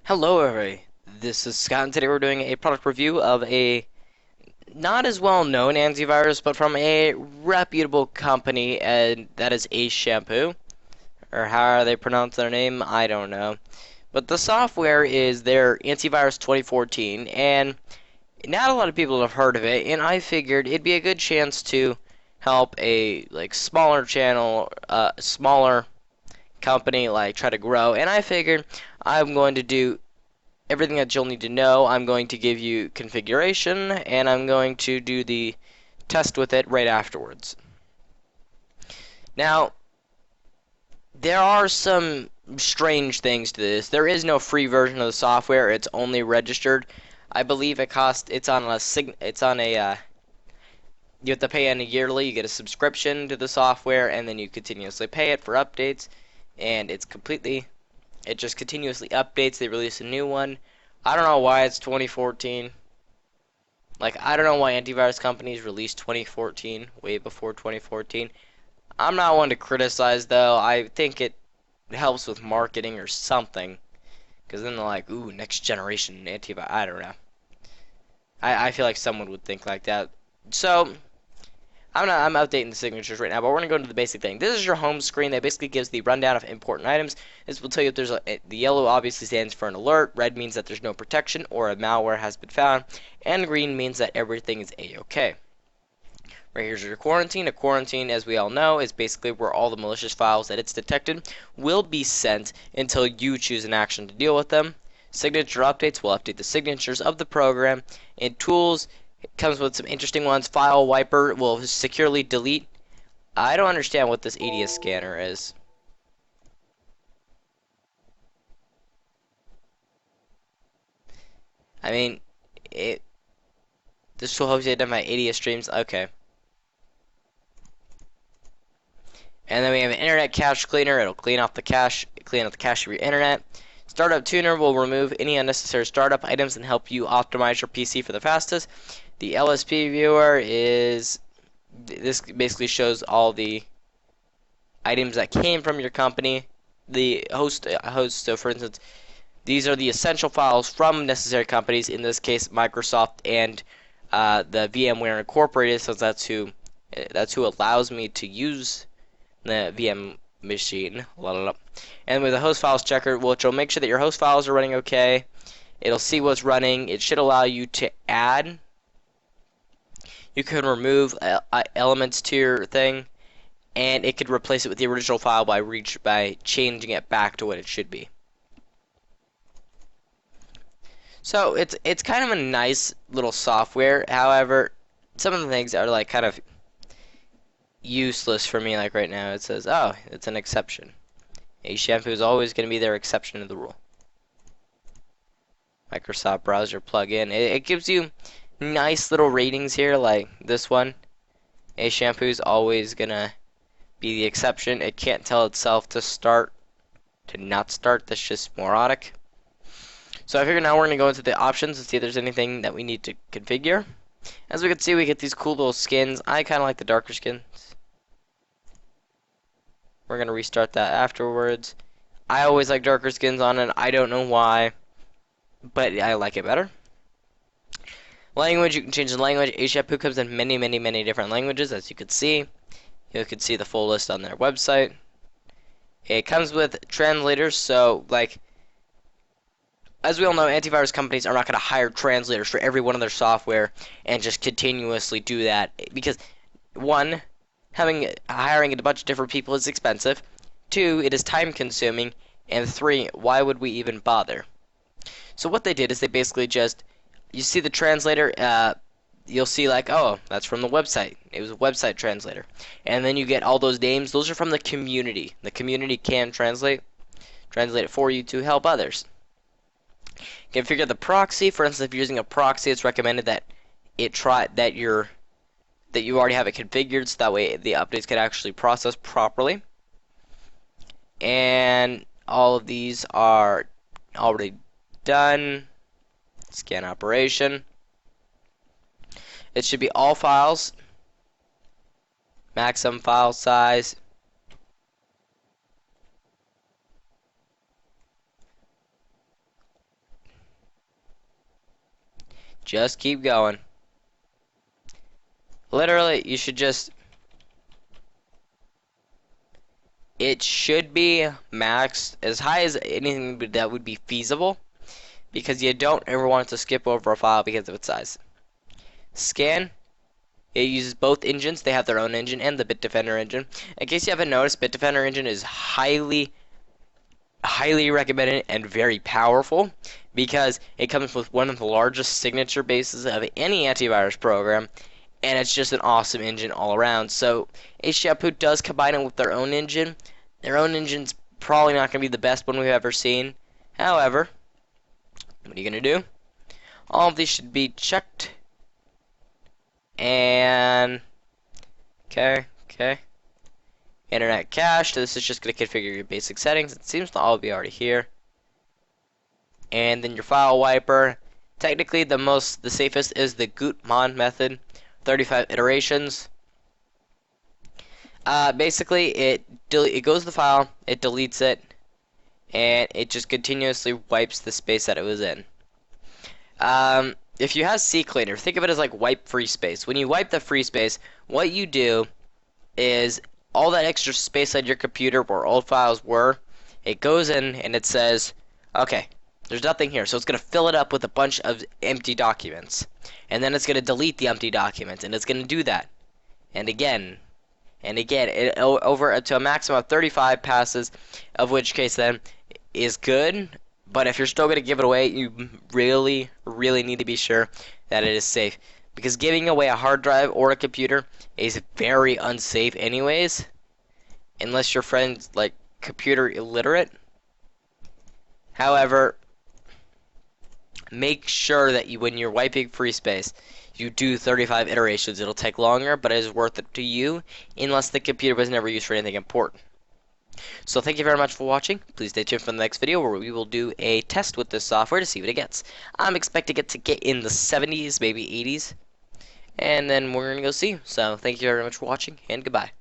Hello everybody, this is Scott and today we're doing a product review of a not as well known antivirus but from a reputable company, and that is Ashampoo, or how they pronounce their name, I don't know. But the software is their Antivirus 2014, and not a lot of people have heard of it, and I figured it'd be a good chance to help a smaller channel, smaller company try to grow, and I figured I'm going to do everything that you'll need to know. I'm going to give you configuration, and I'm going to do the test with it right afterwards. Now, there are some strange things to this. There is no free version of the software. It's only registered. I believe it's on a you have to pay on a yearly. You get a subscription to the software, and then you continuously pay it for updates, and it just continuously updates. They release a new one. I don't know why it's 2014. I don't know why antivirus companies released 2014 way before 2014. I'm not one to criticize, though. I think it helps with marketing or something. Because then they're like, ooh, next generation antivirus. I don't know. I feel like someone would think like that. So, I'm updating the signatures right now, but we're going to go into the basic thing. This is your home screen that basically gives the rundown of important items. This will tell you if the yellow obviously stands for an alert, red means that there's no protection or a malware has been found, and green means that everything is a-okay. Right here's your quarantine. A quarantine, as we all know, is basically where all the malicious files that it's detected will be sent until you choose an action to deal with them. Signature updates will update the signatures of the program, and tools, it comes with some interesting ones. File wiper will securely delete. I don't understand what this ADS scanner is. I mean, this tool helps you identify ADS streams. Okay. And then we have an internet cache cleaner. It'll clean out the cache of your internet. Startup tuner will remove any unnecessary startup items and help you optimize your PC for the fastest. The LSP Viewer this basically shows all the items that came from your company. The host, so for instance, these are the essential files from necessary companies, in this case Microsoft and the VMware Incorporated, so that's who allows me to use the VM machine. And with the host files checker, which will make sure that your host files are running okay. It'll see what's running. It should allow you to add. You can remove elements to your thing, and it could replace it with the original file by changing it back to what it should be. So it's kind of a nice little software. However, some of the things are kind of useless for me. Like right now, it says, "Oh, it's an exception." Ashampoo is always going to be their exception to the rule. Microsoft browser plugin. It gives you nice little ratings here, like this one. Ashampoo is always gonna be the exception. It can't tell itself to not start. That's just moronic. So I figure now we're gonna go into the options and see if there's anything that we need to configure. As we can see, we get these cool little skins. I kind of like the darker skins. We're gonna restart that afterwards. I always like darker skins on it. I don't know why, but I like it better. Language, you can change the language. Ashampoo comes in many, many, many different languages, as you can see. You can see the full list on their website. It comes with translators, so as we all know, antivirus companies are not going to hire translators for every one of their software and just continuously do that, because one, hiring a bunch of different people is expensive. Two, it is time consuming, and three, why would we even bother? So what they did is they basically you see the translator, you'll see oh, that's from the website. It was a website translator. And then you get all those names. Those are from the community. The community can translate it for you to help others. Configure the proxy. For instance, if you're using a proxy, it's recommended that you already have it configured, so that way the updates can actually process properly. And all of these are already done. Scan operation. It should be all files. Maximum file size. Just keep going. Literally, you should just... It should be maxed as high as anything that would be feasible, because you don't ever want it to skip over a file because of its size. Scan. It uses both engines. They have their own engine and the Bitdefender engine. In case you haven't noticed, Bitdefender engine is highly recommended and very powerful because it comes with one of the largest signature bases of any antivirus program, and it's just an awesome engine all around. So Ashampoo does combine it with their own engine. Their own engine's probably not going to be the best one we've ever seen. However, what are you going to do? All of these should be checked. And okay. Internet cache. This is just going to configure your basic settings. It seems to all be already here. And then your file wiper. Technically, the safest is the gutmon method. 35 iterations. Basically, it goes to the file, it deletes it, and it just continuously wipes the space that it was in. If you have CCleaner, think of it as like wipe free space. When you wipe the free space, what you do is all that extra space on your computer where old files were, it goes in and it says, okay, there's nothing here, so it's going to fill it up with a bunch of empty documents. And then it's going to delete the empty documents, and it's going to do that. And again, over to a maximum of 35 passes, of which case then is good. But if you're still going to give it away, you really need to be sure that it is safe. Because giving away a hard drive or a computer is very unsafe anyways. Unless your friend's like computer illiterate. However, make sure that when you're wiping free space, you do 35 iterations. It'll take longer, but it is worth it to you unless the computer was never used for anything important. So thank you very much for watching. Please stay tuned for the next video where we will do a test with this software to see what it gets. I'm expecting it to get in the 70s, maybe 80s. And then we're going to go see. So thank you very much for watching, and goodbye.